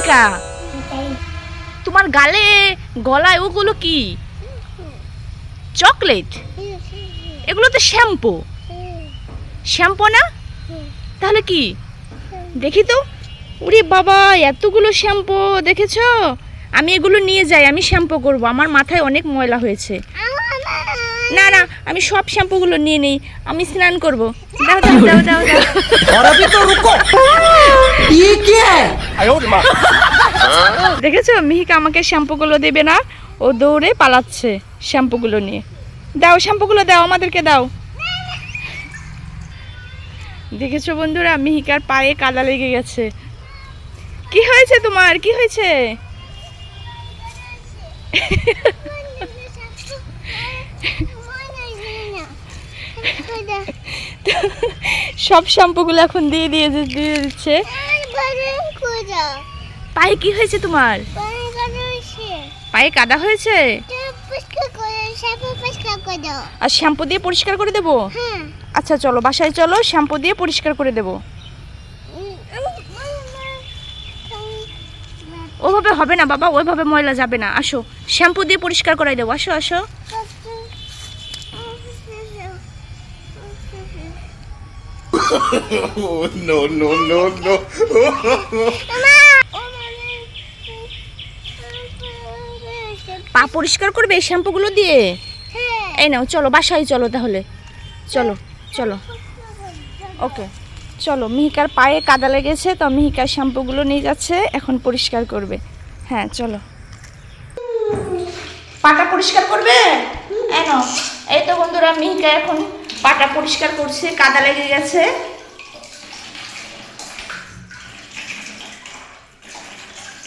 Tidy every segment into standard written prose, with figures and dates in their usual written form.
মিহিকা, তোমার গালে গলায় ওগুলো কি? চকলেট? এগুলো তো শ্যাম্পু। শ্যাম্পু না? তাহলে কি? দেখি তো। ওরে বাবা, এতগুলো শ্যাম্পু! দেখেছো? আমি এগুলো নিয়ে যাই, আমি শ্যাম্পু করব। আমার মাথায় অনেক ময়লা হয়েছে। না না, আমি সব শ্যাম্পুগুলো নিয়ে নেই, আমি স্নান করব। দাও দাও দাও দাও দাও। और अभी तो रुको, ये क्या है? দেখেছো, মিহিকা আমাকে শ্যাম্পুগুলো দেবে না, ও দৌড়ে পালাচ্ছে শ্যাম্পুগুলো নিয়ে। দাও, শ্যাম্পুগুলো দাও, আমাদেরকে দাও। দেখেছো বন্ধুরা, মিহিকার পায়ে কাদা লেগে গেছে। কি হয়েছে তোমার? কি হয়েছে? সব শ্যাম্পুগুলো এখন দিয়ে দিচ্ছে। পায়ে কি হয়েছে তোমার? পায়ে কাদা হয়েছে? আর শ্যাম্পু দিয়ে পরিষ্কার করে দেবো? আচ্ছা চলো, বাসায় চলো, শ্যাম্পু দিয়ে পরিষ্কার করে দেবো। ওভাবে হবে না বাবা, ওইভাবে ময়লা যাবে না। আসো, শ্যাম্পু দিয়ে পরিষ্কার করাই দেবো। আসো আসো। No, no, no, no. পা পরিষ্কার করবে এই শ্যাম্পুগুলো দিয়ে? এই নাও, চলো বাসায় চলো তাহলে। চলো চলো, ওকে চলো। মিহিকার পায়ে কাদা লেগেছে, তো মিহিকার শ্যাম্পুগুলো নিয়ে যাচ্ছে, এখন পরিষ্কার করবে। হ্যাঁ চলো। পাটা পরিষ্কার করবে? এই নাও। এই তো বন্ধুরা, মিহিকা এখন পাটা পরিষ্কার করছে, কাদা লেগে গেছে।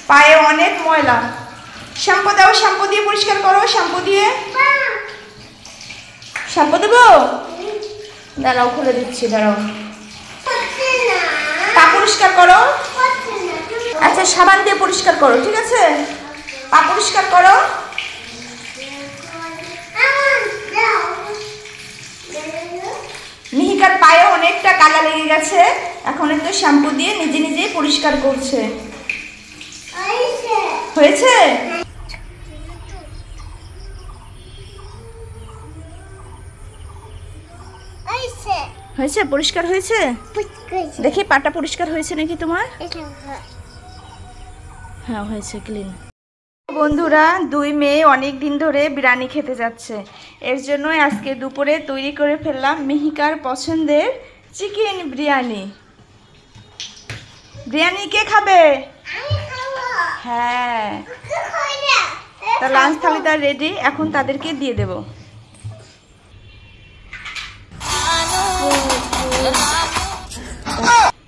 পায়ে অনেক ময়লা। শ্যাম্পু দাও, শ্যাম্পু দিয়ে পরিষ্কার করো। শ্যাম্পু দিয়ে শ্যাম্পু দেবো? দাঁড়াও, খুলে দিচ্ছি, দাঁড়াও। পা পরিষ্কার করো। আচ্ছা, সাবান দিয়ে পরিষ্কার করো, ঠিক আছে? পা পরিষ্কার করো। মিহিকার পায়ে অনেকটা কাদা লেগে গেছে, এখন একটু শ্যাম্পু দিয়ে নিজে নিজেই পরিষ্কার করছে। হয়েছে? হয়েছে, পরিষ্কার হয়েছে? দেখি পাটা পরিষ্কার হয়েছে নাকি তোমার? হ্যাঁ হয়েছে, ক্লিন। বন্ধুরা, দুই মেয়ে অনেক দিন ধরে বিরিয়ানি খেতে যাচ্ছে, এর জন্য আজকে দুপুরে তৈরি করে ফেললাম মিহিকার পছন্দের চিকেন বিরিয়ানি। বিরিয়ানি কে খাবে? হ্যাঁ, তা লাঞ্চ থালিটা রেডি, এখন তাদেরকে দিয়ে দেব।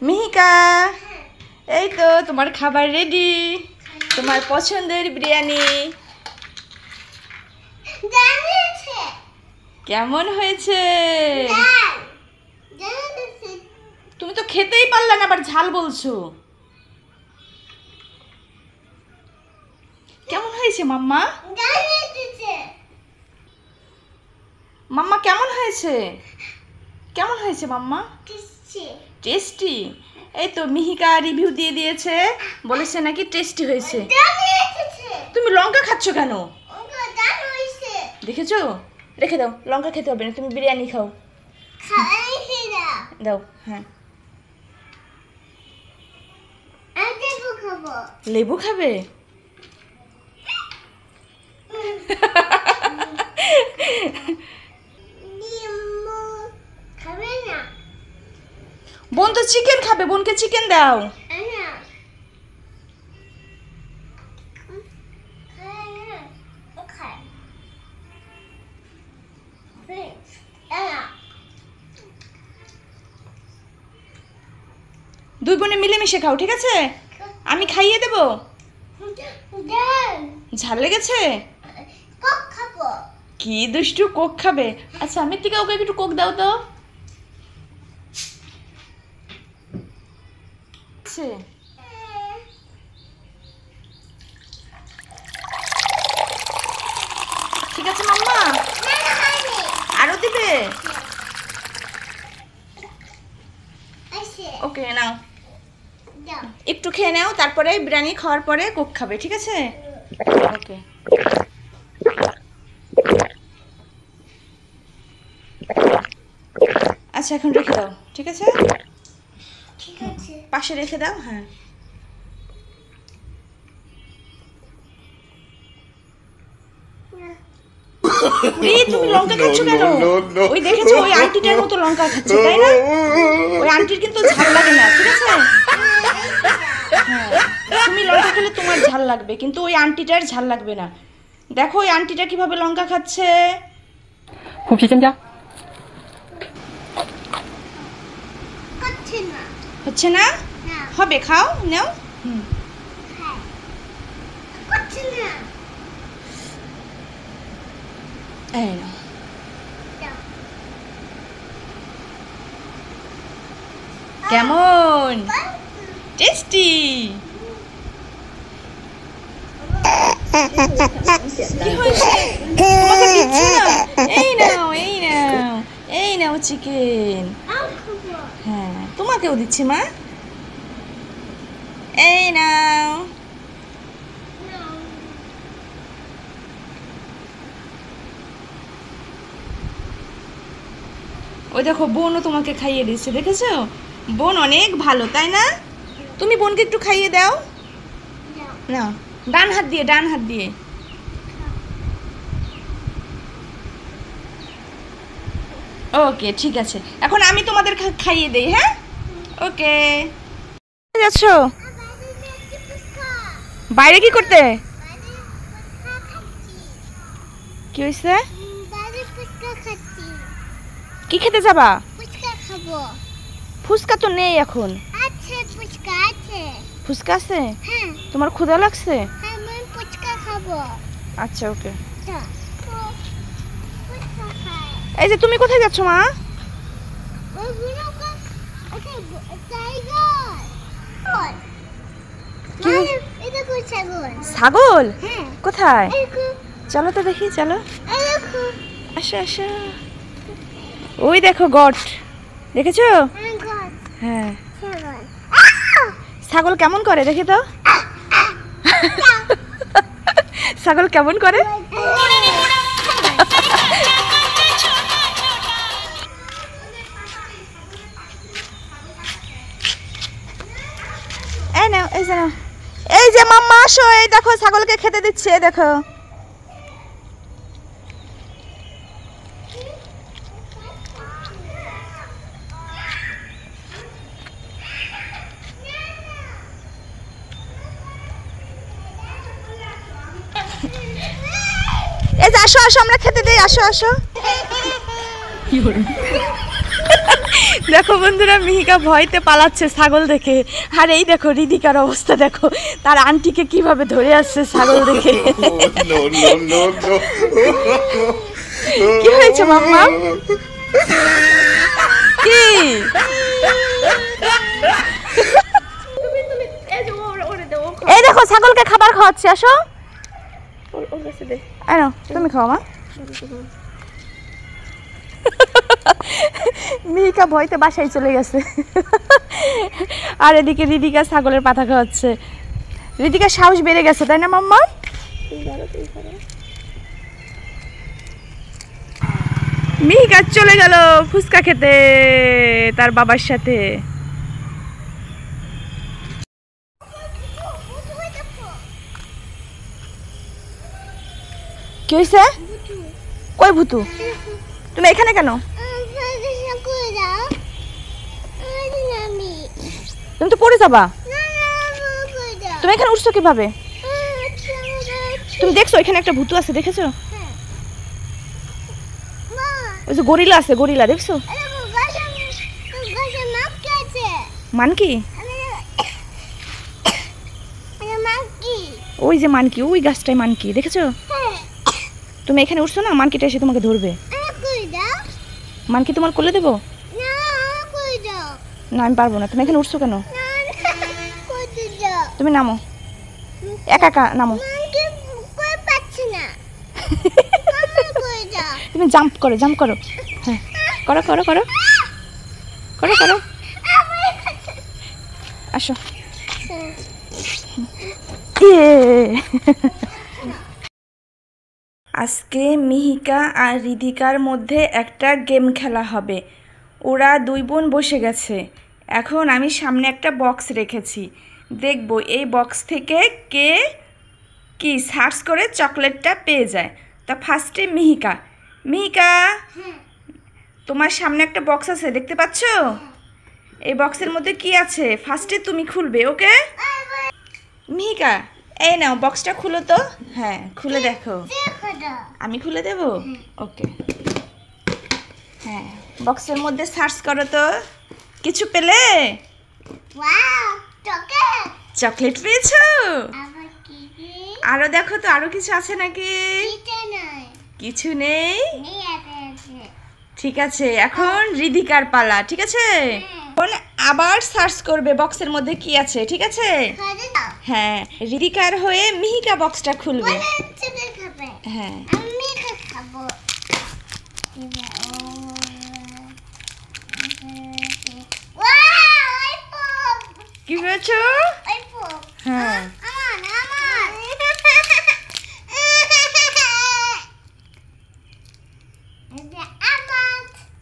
মিহিকা, এই তো তোমার খাবার রেডি, তোমার পছন্দের বিরিয়ানি। কেমন হয়েছে? তুমি তো খেতেই পারলে না, আবার ঝাল বলছো। কেমন হয়েছে মাম্মা? মাম্মা কেমন হয়েছে? কেমন হয়েছে মাম্মা? টেস্টি। এই তো মিহিকা রিভিউ দিয়ে দিয়েছে, বলেছে নাকি টেস্টি হয়েছে। তুমি লঙ্কা খাচ্ছ কেন? দেখেছো? রেখে দাও, লঙ্কা খেতে হবে না, তুমি বিরিয়ানি খাও। দাও। হ্যাঁ, লেবু খাবে? বোন তো চিকেন খাবে, বোনকে চিকেন দাও। দুই বোনে মিলেমিশে খাও, ঠিক আছে? আমি খাইয়ে দেব। ঝাল লেগেছে? কি দুষ্টু, কোক খাবে? আচ্ছা, আমি থেকে ওকে একটু কোক দাও তো। ঠিক আছে মাম্মা, আরো দিবে? ওকে নাও, একটু একটু খেয়ে নাও, তারপরে বিরিয়ানি খাওয়ার পরে কোক খাবে, ঠিক আছে? ওকে। আচ্ছা এখন রেখে দাও, ঠিক আছে? ঠিক আছে পাশে রেখে দাও। হ্যাঁ তুমি লঙ্কা খাচ্ছ কেন? ওই দেখেছো ওই আন্টিটার মতো লঙ্কা খাচ্ছে, তাই না? ওই আন্টির কিন্তু ঝাল লাগে না, ঠিক আছে? হ্যাঁ তুমি লঙ্কা খেলে তোমার ঝাল লাগবে, কিন্তু ওই আন্টিটার ঝাল লাগবে না। দেখো ওই আন্টিটা কিভাবে লঙ্কা খাচ্ছে। 虎皮增加。 করছে না হচ্ছে না? না হবে, খাও, নাও। হুম খাই করছে না এই নাও। দাও। কেমন টেস্টি? কি হয়েছে? তোমাকে দিচ্ছি না। এই নাও, এই নাও, এই নাও চিকেন। আম খাবো হ্যাঁ তোমাকেও দিচ্ছি মা। এই নাও। না ওই দেখো বোনও তোমাকে খাইয়ে দিচ্ছে, দেখেছো? বোন অনেক ভালো, তাই না? তুমি বোনকে একটু খাইয়ে দাও। দাও না, ডান হাত দিয়ে, ডান হাত দিয়ে। ওকে ঠিক আছে, এখন আমি তোমাদের খাইয়ে দেই। হ্যাঁ ওকে। যাচ্ছ বাইরে কি করতে? কি হয়েছে? কি খেতে যাবা? ফুচকা খাবো ফুচকা তো নেই এখন। আছে ফুচকা আছে ফুচকা আছে? হ্যাঁ তোমার ক্ষুধা লাগছে? হ্যাঁ আমি ফুচকা খাবো আচ্ছা ওকে। তা ফুচকা খাই এই যে তুমি কোথায় যাচ্ছ মা? ওগুলো ওকে টাইগার কি? এটা কোন ছাগল? ছাগল? হ্যাঁ কোথায়? এরকম চলো তো দেখি, চলো। এরকম আসো আসো। ওই দেখো গট, দেখেছো? ছাগল হ্যাঁ। ছাগল ছাগল কেমন করে দেখি তো। ছাগল কেমন করে? এই নাও, এই যে নাও। এই যে মাম্মা আসো, এই দেখো ছাগলকে খেতে দিচ্ছে, এই দেখো। এই যে আসো আসো, আমরা খেতে দিই, আসো আসো। দেখো বন্ধুরা, মিহিকা ভয়তে পালাচ্ছে ছাগল দেখে। আর এই দেখো রিদিকার অবস্থা দেখো, তার আন্টিকে কিভাবে ধরে আসছে ছাগল দেখে। No, no, no, no. কি হয়েছে মাম্মা? কি? এই দেখো ছাগলকে খাবার খাওয়াচ্ছে, আসো। এই নাও, তুমি খাও মা। মিহিকা ভয়তে বাসায় চলে গেছে। আর এদিকে রিদিকা ছাগলের পাতা খাওয়াচ্ছে। রিদিকার সাহস বেড়ে গেছে, তাই না মাম্মা? মিহিকা চলে গেল ফুচকা খেতে তার বাবার সাথে। কি হয়েছে? কই ভুতু? তুমি এখানে কেন? তুমি তো পড়ে যাবা। তুমি এখানে উঠছো কিভাবে? তুমি দেখছো এখানে একটা ভুতু আছে, দেখেছো? ওই যে গরিলা আছে, গরিলা দেখছো? মানকি? ওই যে মানকি, ওই গাছটাই মানকি, দেখেছো? তুমি এখানে উঠছো না, মানকিটা এসে তোমাকে ধরবে। মানকি তোমার কোলে দেবো? না আমি পারবো না। তুমি এখানে উঠছো কেন? তুমি নামো, একা একা নামো। তুমি জাম্প করো, জাম্প করো। হ্যাঁ করো করো করো করো করো। আসো। আজকে মিহিকা আর রিদিকার মধ্যে একটা গেম খেলা হবে। ওরা দুই বোন বসে গেছে। এখন আমি সামনে একটা বক্স রেখেছি, দেখব এই বক্স থেকে কে কি সার্চ করে চকলেটটা পেয়ে যায়। তা ফার্স্টে মিহিকা। মিহিকা, তোমার সামনে একটা বক্স আছে, দেখতে পাচ্ছ? এই বক্সের মধ্যে কি আছে ফার্স্টে তুমি খুলবে, ওকে? মিহিকা, এই নাও বক্সটা খুলো তো। হ্যাঁ, খুলে দেখো। আমি খুলে দেব? ওকে। হ্যাঁ, বক্সের মধ্যে সার্চ করো তো, কিছু পেলে? Wow, chocolate. চকলেট পেয়েছো? আবার কি কি? আরো দেখো তো, আরো কিছু আছে নাকি? এটা নয়। কিছু নেই? এই আছে। ঠিক আছে, এখন রিদিকার পালা, ঠিক আছে? এখন আবার সার্চ করবে বক্সের মধ্যে কি আছে, ঠিক আছে? খাবে দাও। হ্যাঁ, রিদিকার হয়ে মিহিকা বক্সটা খুলবে। বলে চকলেট খাবে। হ্যাঁ, আমি খাবো। Wow, iPhone. কি পেয়েছো? আইফোন। হ্যাঁ, আমার। এটা আমার।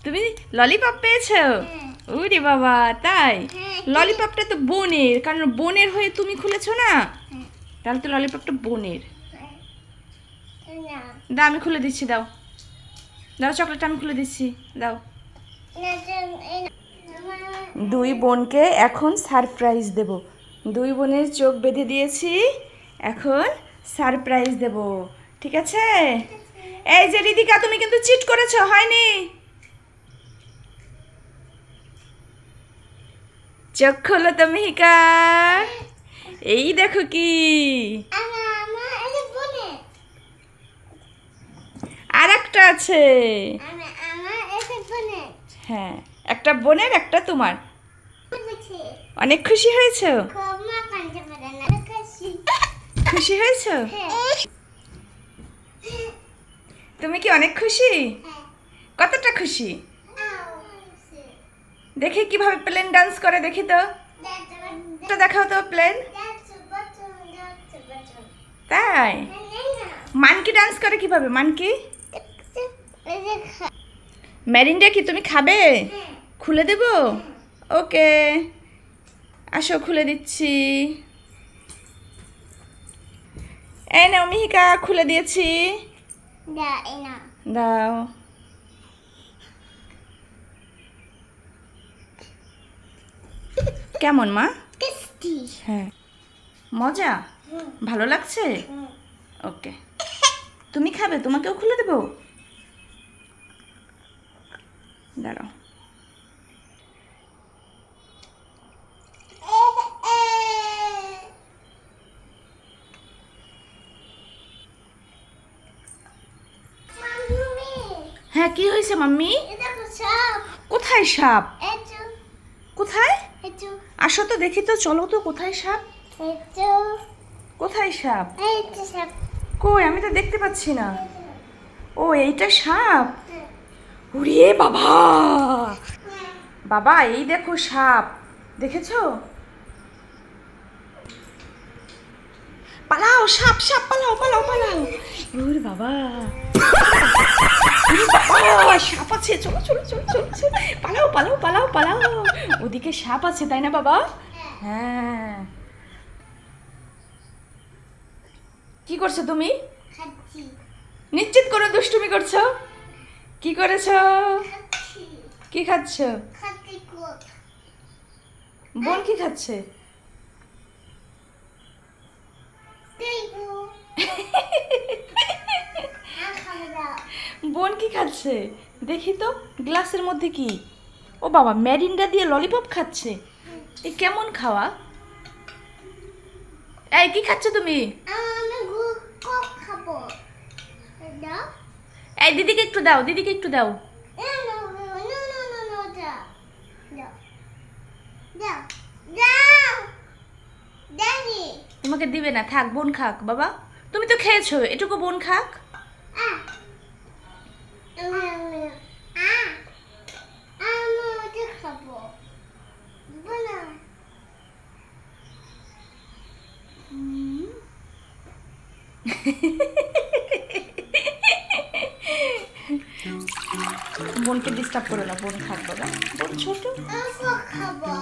তুমি ললিপপ পেয়েছো? ওরে বাবা, তাই? হ্যাঁ। ললিপপটা তো বোনের, কারণ বোনের হয়ে তুমি খুলেছো না, তাহলে তো ললিপপটা বোনের। না, দাও, আমি খুলে দিচ্ছি, দাও দাও, চকলেটটা আমি খুলে দিচ্ছি, দাও। দুই বোনকে এখন সারপ্রাইজ দেব। দুই বোনের চোখ বেঁধে দিয়েছি, এখন সারপ্রাইজ দেব, ঠিক আছে? এই যে রিদিকা, তুমি কিন্তু চিট করেছো, হয়নি? চোখ খোলো তো মিহিকা, এই দেখো কি, আর একটা আছে। হ্যাঁ, একটা বোনের, একটা তোমার। অনেক খুশি হয়েছো? খুশি হয়েছো? তুমি কি অনেক খুশি? কতটা খুশি? দেখি কিভাবে প্লেন ডান্স করে, দেখি তো, তো দেখাও তো প্লেন। তাই? মানকি ডান্স করে কিভাবে? মানকি ম্যারিন্ডা কি তুমি খাবে? খুলে দেব? ওকে, আসো খুলে দিচ্ছি। এই নাও মিহিকা, খুলে দিয়েছি, দাও। কেমন মা? হ্যাঁ, মজা, ভালো লাগছে? ওকে, তুমি খাবে? তোমাকেও খুলে দেবো, দাঁড়াও। হ্যাঁ, কি হয়েছে মাম্মি? কোথায় সাপ? কোথায়? আসো তো দেখি তো, চলো তো, কোথায় সাপ? কোথায় সাপ? কই, আমি তো দেখতে পাচ্ছি না। ও, এইটা সাপ? ওরে বাবা, বাবা এই দেখো সাপ, দেখেছো? পালাও, সাপ সাপ, পালাও পালাও পালাও। ওরে বাবা, ওরে বাবা, সাপ আছে, চলো চলো চলো চলো চলো, পালাও পালাও পালাও পালাও। ওদিকে সাপ আছে, তাই না বাবা? হ্যাঁ। কি করছো তুমি? নিশ্চিত করে দুষ্টুমি করছো? কি করেছো? কি খাচ্ছ? বোন কি খাচ্ছে? বোন কি খাচ্ছে দেখি তো, গ্লাসের মধ্যে কি? ও বাবা, ম্যারিন্ডা দিয়ে ললিপপ খাচ্ছে। এ কেমন খাওয়া? এই কি খাচ্ছ তুমি? এই দিদিকে একটু দাও, দিদিকে একটু দাও। তোমাকে দিবে না, থাক, বোন খাক। বাবা, তুমি তো খেয়েছো, এটুকু বোন খাক। বোনকে ডিস্টার্ব করো না, বোন খাক বাবা, বোন ছোট। আম্মু খাবো